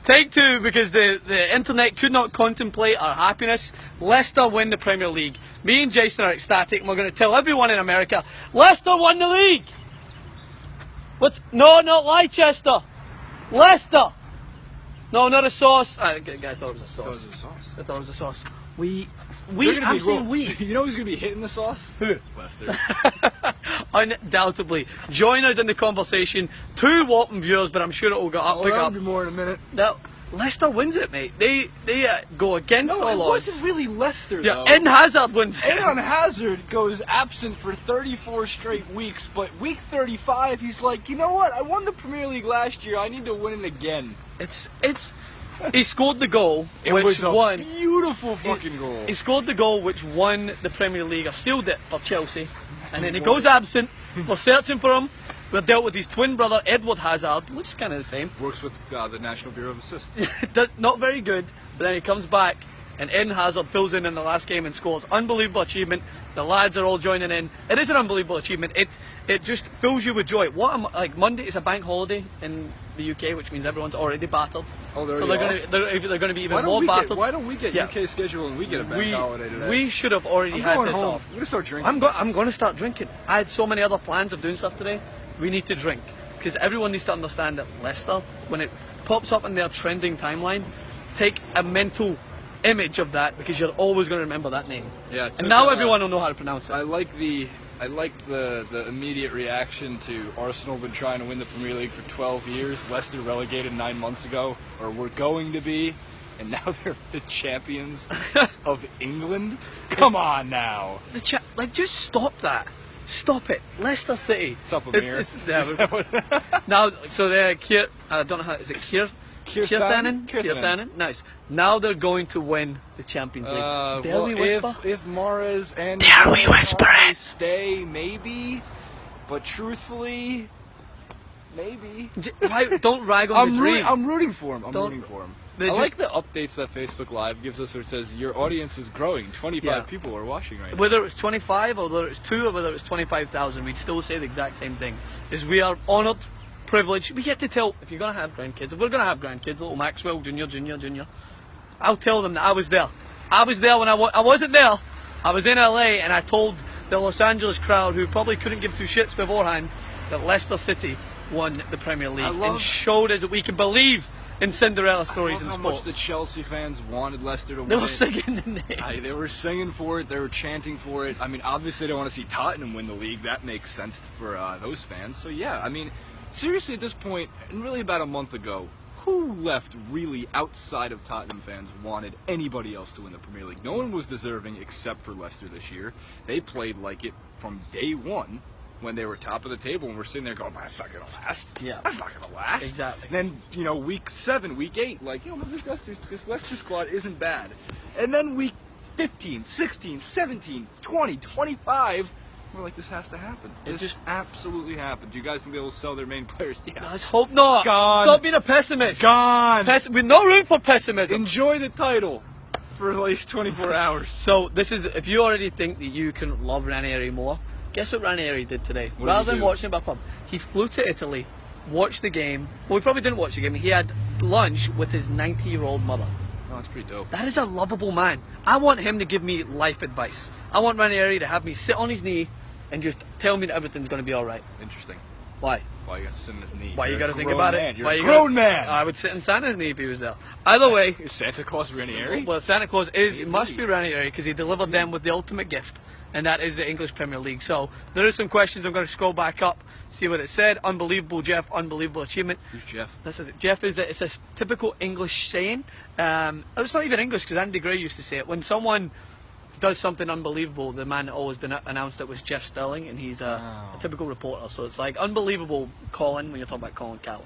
Take two, because the internet could not contemplate our happiness. Leicester win the Premier League. Me and Jason are ecstatic, and we're going to tell everyone in America, Leicester won the league! No, not Leicester! Leicester! No, not a sauce. I thought it was a sauce. I thought it was a sauce. I'm saying we. You know who's going to be hitting the sauce? Who? Leicester. Undoubtedly. Join us in the conversation. 2 Walton viewers, but I'm sure it will pick up. There'll be more in a minute. Now, Leicester wins it, mate. They go against all odds. No, it wasn't really Leicester, though. Yeah, Eden Hazard wins it. Eden Hazard goes absent for 34 straight weeks, but week 35, he's like, you know what? I won the Premier League last year. I need to win it again. He scored the goal, which won. Beautiful fucking goal. He scored the goal which won the Premier League, or sealed it for Chelsea, and then he goes absent. We're searching for him. We're dealt with his twin brother Edward Hazard, looks kind of the same. Works with the National Bureau of Assists. Not very good, but then he comes back, and Eden Hazard fills in the last game and scores. Unbelievable achievement. The lads are all joining in. It is an unbelievable achievement. It just fills you with joy. Monday is a bank holiday in the UK, which means everyone's already battled. Oh, so they're going to be even more battled. Why don't we get UK schedule and we get a bank holiday today? We should have already had this off. I'm going to start drinking. I'm going to start drinking. I had so many other plans of doing stuff today. We need to drink, because everyone needs to understand that Leicester, when it pops up in their trending timeline, take a mental image of that, because you're always going to remember that name. Yeah. And now everyone will know how to pronounce it. I like the immediate reaction to Arsenal been trying to win the Premier League for 12 years. Leicester relegated 9 months ago, or were going to be, and now they're the champions of England. Come on now. Just stop that. Stop it. Leicester City. It's up a mirror. Now, so they're here. I don't know how. Is it here? Kirthanen. Nice. Now they're going to win the Champions League. Dare we whisper? If Mahrez and dare we whisper it? Stay, maybe. But truthfully, maybe. Don't rag on the dream. I'm rooting for him. I like the updates that Facebook Live gives us, where it says your audience is growing. 25 people are watching right now. Whether it's 25, or whether it's 2, or whether it's 25,000, we'd still say the exact same thing. Is we are honoured, privileged. We get to tell, if you're going to have grandkids, if we're going to have grandkids, little Maxwell, Junior, I'll tell them that I was there. I was there when I wasn't there. I was in LA, and I told the Los Angeles crowd, who probably couldn't give 2 shits beforehand, that Leicester City won the Premier League and showed us that we can believe in Cinderella stories in sports. How much the Chelsea fans wanted Leicester to win. They were singing the name. They were singing for it. They were chanting for it. I mean, obviously they want to see Tottenham win the league. That makes sense for those fans. So yeah, I mean, seriously at this point, and really about a month ago, who left really outside of Tottenham fans wanted anybody else to win the Premier League? No one was deserving except for Leicester this year. They played like it from day one, when they were top of the table, and we're sitting there going, that's not going to last. Yeah. That's not going to last. Exactly. And then, week 7, week 8, this Leicester squad isn't bad. And then week 15, 16, 17, 20, 25, we're like, this has to happen. It just absolutely happened. Do you guys think they will sell their main players? Yeah. Let's hope not. Gone. Stop being a pessimist. Gone. With no room for pessimism. Enjoy the title for at least 24 hours. So this is, if you already think that you can love Ranieri more, guess what Ranieri did today? Rather than watching it back home, he flew to Italy, watched the game. Well, he probably didn't watch the game. He had lunch with his 90-year-old mother. Oh, that's pretty dope. That is a lovable man. I want him to give me life advice. I want Ranieri to have me sit on his knee and just tell me that everything's going to be all right. Interesting. Why? Why you got to sit on his knee? Why you got to think about it? You're a grown man. I would sit on Santa's knee if he was there. Either way, is Santa Claus Ranieri? Well, Santa Claus must be Ranieri, because he delivered them with the ultimate gift, and that is the English Premier League. So there is some questions. I'm going to scroll back up, see what it said. Unbelievable, Jeff. Unbelievable achievement. Who's Jeff? Jeff is it's a typical English saying. It's not even English, because Andy Gray used to say it. When someone does something unbelievable, the man that always announced it was Jeff Sterling, and he's a typical reporter. So it's like unbelievable Colin when you're talking about Colin Cowell.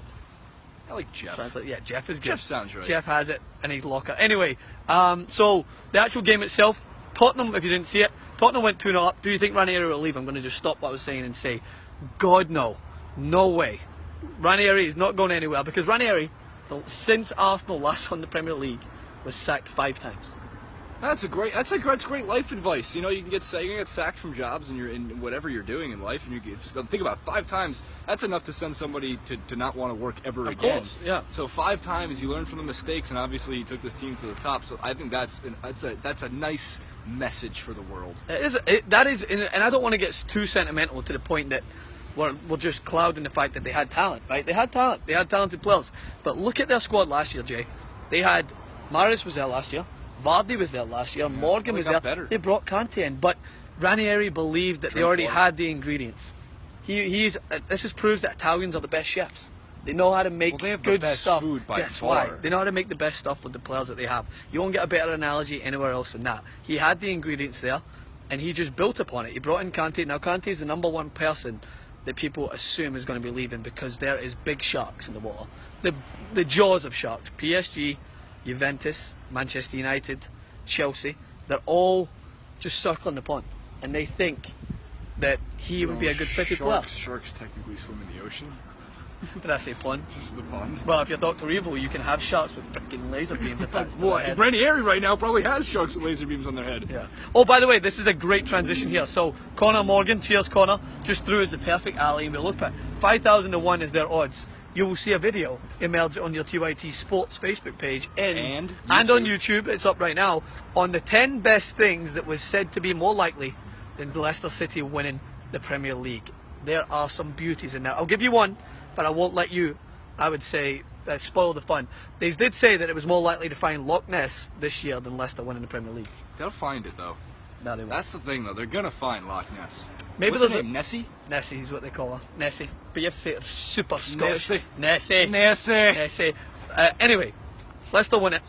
I like Jeff. Yeah, Jeff is good. Jeff sounds right. Jeff has it in his locker. Anyway, so the actual game itself, Tottenham, if you didn't see it, Tottenham went 2-0 up. Do you think Ranieri will leave? I'm going to just stop what I was saying and say, God, no. No way. Ranieri is not going anywhere, because Ranieri, since Arsenal last won the Premier League, was sacked 5 times. That's great life advice. You know, you can get sacked from jobs, and you're in whatever you're doing in life, and you get, think about 5 times. That's enough to send somebody to not want to work ever again. Of course, yeah. So 5 times you learn from the mistakes, and obviously he took this team to the top. So I think that's a nice message for the world. That is, and I don't want to get too sentimental to the point that we're just clouding the fact that they had talent, right? They had talent. They had talented players. But look at their squad last year, Jay. They had Maris was there last year. Vardy was there last year. Morgan was there. Better. They brought Kante in, but Ranieri believed that they already had the ingredients. This just proves that Italians are the best chefs. They know how to make they have good the best stuff. Food by That's far. why they know how to make the best stuff with the players that they have. You won't get a better analogy anywhere else than that. He had the ingredients there, and he just built upon it. He brought in Kante. Now Kante is the #1 person that people assume is going to be leaving because there is big sharks in the water. The jaws of sharks. PSG, Juventus, Manchester United, Chelsea, they're all just circling the pond, and they think that he would be a good fitted player. Sharks technically swim in the ocean. Did I say pond? Just the pond. Well, if you're Dr. Evil, you can have sharks with freaking laser beams attached to their head. Ranieri right now probably has sharks with laser beams on their head. Yeah. Oh, by the way, this is a great transition here. So, Connor Morgan, cheers Connor, just threw us the perfect alley, and we look at 5,000 to 1 is their odds. You will see a video emerge on your TYT Sports Facebook page and on YouTube. It's up right now on the 10 best things that was said to be more likely than Leicester City winning the Premier League. There are some beauties in there. I'll give you one, but I won't let you, I would say, spoil the fun. They did say that it was more likely to find Loch Ness this year than Leicester winning the Premier League. They'll find it though. No, they won't. That's the thing though. They're gonna find Loch Ness. Maybe What's there's her name? Nessie? Nessie is what they call her. Nessie. But you have to say it super Scottish. Nessie. Nessie. Anyway, Leicester win it.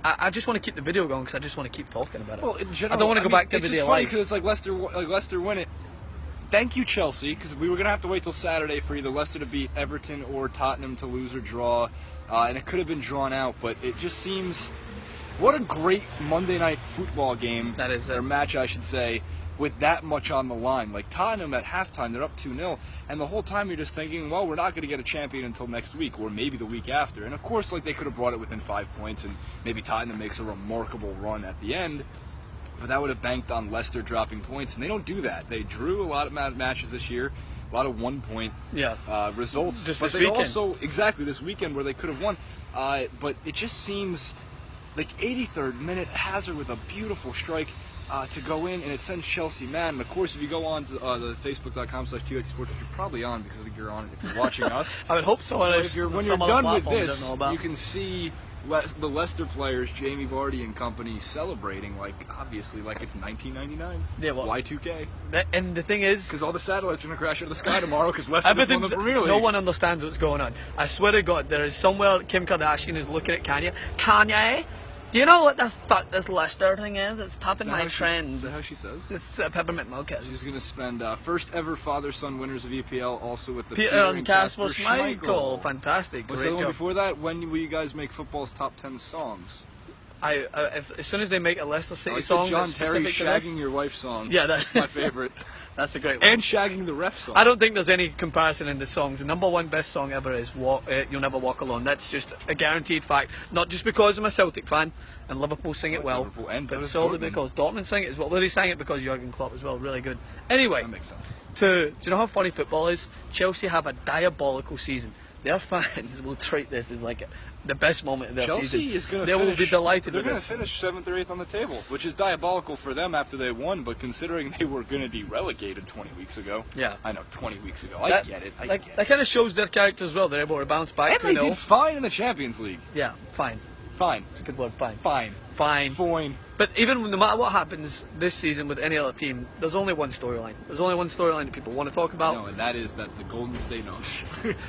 I just want to keep the video going because I just want to keep talking about it. Well, in general, I don't want to go back to it's everyday just funny life. because it's like Leicester win it. Thank you, Chelsea, because we were gonna have to wait till Saturday for either Leicester to beat Everton or Tottenham to lose or draw, and it could have been drawn out. But it just seems, what a great Monday night football game. That is or match, I should say, with that much on the line. Like Tottenham at halftime, they're up 2-0, and the whole time you're just thinking, well, we're not going to get a champion until next week, or maybe the week after. And of course, like they could have brought it within 5 points, and maybe Tottenham makes a remarkable run at the end. But that would have banked on Leicester dropping points, and they don't do that. They drew a lot of matches this year, a lot of 1-point results. Just but this they weekend. also, exactly this weekend where they could have won. But it just seems like 83rd minute, Hazard with a beautiful strike to go in, and it sends Chelsea mad. And of course, if you go on to the facebook.com/TYT Sports, which you're probably on because I think you're on it if you're watching us. I would hope so. So when you're done with this, you can see the Leicester players, Jamie Vardy and company, celebrating obviously like it's 1999. Yeah, well, Y2K. And the thing is, because all the satellites are going to crash out of the sky tomorrow because Leicester won the Premier League. No one understands what's going on. I swear to God, there is somewhere Kim Kardashian is looking at Kanye. Kanye, do you know what the fuck this Leicester thing is? It's topping my trends. Is that how she says? It's peppermint mocha. She's going to spend first ever father-son winners of EPL, also with the Peter and Casper Schmeichel. Fantastic. What's the one before that? When will you guys make football's top 10 songs? As soon as they make a Leicester City like song, John that's Terry specific to shagging this. your wife song. Yeah, that's my favorite. That's a great one. And shagging the ref song. I don't think there's any comparison in the songs. The #1 best song ever is You'll Never Walk Alone. That's just a guaranteed fact. Not just because I'm a Celtic fan and Liverpool sing it well, but solely because Dortmund sing it as well. Well, they sang it because Jurgen Klopp as well. Really good. Anyway, that makes sense. Do you know how funny football is? Chelsea have a diabolical season. Their fans will treat this as like the best moment of their season. Chelsea is going to They will be delighted They're with going this. to finish 7th or 8th on the table, which is diabolical for them after they won, but considering they were going to be relegated 20 weeks ago. Yeah. I know, 20 weeks ago. I get it. That kind of shows their character as well. They're able to bounce back. And they did fine in the Champions League. Yeah, fine. Fine. It's a good word, fine. Fine. Fine. But even no matter what happens this season with any other team, there's only one storyline. There's only one storyline that people want to talk about. No, and that is that the Golden State knows.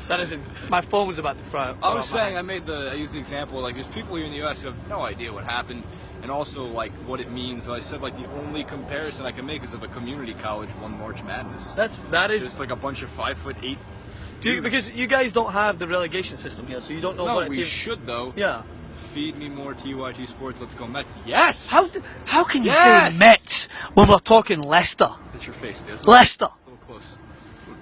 That is, my phone was about to fry. I was saying, I used the example, like, there's people here in the U.S. who have no idea what happened, and also, like, what it means. I said, like, the only comparison I can make is if a community college won March Madness. That is just like a bunch of 5'8" dudes. Because you guys don't have the relegation system here, so you don't know what we should, though. Yeah. Feed me more TYT Sports. Let's go Mets. Yes! How can you say Mets when we're talking Leicester? That's your face, dude. Leicester. A little close.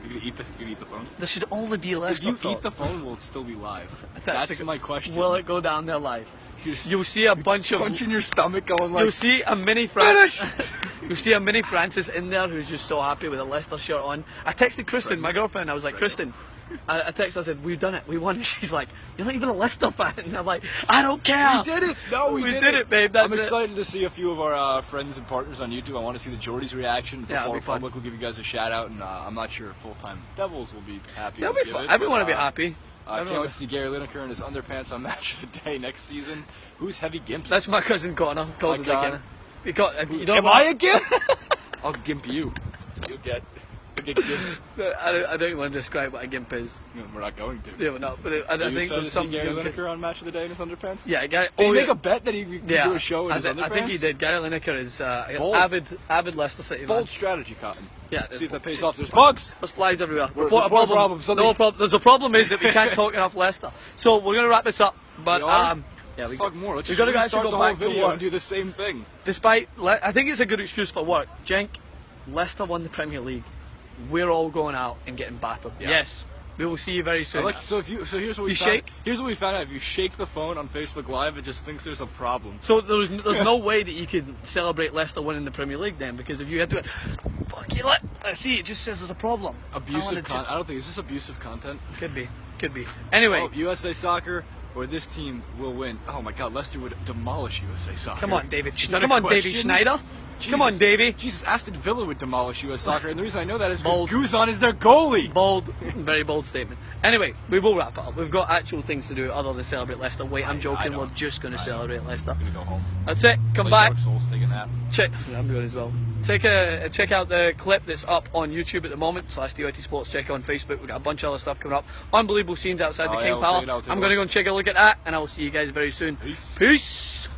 You can eat the phone. There should only be Leicester. If you eat the phone, will it still be live? That's my question. Will it go down there live? You'll see a bunch of punching your stomach, going like. You'll see a mini Francis. You'll see a mini Francis in there who's just so happy with a Leicester shirt on. I texted Kristen, my girlfriend. I was like, Kristen. I texted her, I said, we've done it, we won. She's like, you're not even a Leicester fan. And I'm like, I don't care. We did it. No, we did it, babe. That's I'm excited to see a few of our friends and partners on YouTube. I want to see the Geordies reaction. Yeah, it'll be fun. Public will give you guys a shout out, and I'm not sure if full-time Devils will be happy. That'll be fun. Everyone will be happy. I can't wait to see Gary Lineker in his underpants on Match of the Day next season. Who's Heavy Gimps? That's my cousin Connor. Called us again. Am I a gimp? I'll gimp you. So you'll get gimped. I don't want to describe what a gimp is. No, we're not going to. Yeah, we're not. But I think there's some Gary Lineker on Match of the Day in his underpants. Yeah, Gary. Did he make a bet that he could do a show in his underpants? I think he did. Gary Lineker is avid Leicester City Bold man. strategy, Cotton. Yeah. See if that pays off. There's bugs. There's flies everywhere. Report a problem. No problem. There's a problem is that we can't talk enough Leicester. So we're gonna wrap this up. But yeah, we talk more. Let's we got to start the go whole back to video work and do the same thing. Despite, I think it's a good excuse for work. Jenk, Leicester won the Premier League. We're all going out and getting battered. Yeah. Yes, we will see you very soon. So here's what we shake. Here's what we found out. If you shake the phone on Facebook Live, it just thinks there's a problem. So there's no way that you could celebrate Leicester winning the Premier League then, because if you had to, fuck you, let's see, it just says there's a problem. Abusive content. I don't think, is this abusive content? Could be. Anyway, USA Soccer or this team will win. Oh my God, Leicester would demolish USA Soccer. Come on, David. Is that Come a on, Davy question? Schneider. Jesus, Come on, Davy. Jesus, Aston Villa would demolish US Soccer, and the reason I know that is because Guzan is their goalie. Bold, very bold statement. Anyway, we will wrap it up. We've got actual things to do other than celebrate Leicester. Wait, I'm joking. We're just going to celebrate Leicester. I'm going to go home. That's it. Come Play back. Dark Souls, take a nap. I'm doing as well. Check out the clip that's up on YouTube at the moment. /DYT Sports. Check it on Facebook. We've got a bunch of other stuff coming up. Unbelievable scenes outside the King Power. I'm going to go and check a look at that, and I will see you guys very soon. Peace. Peace.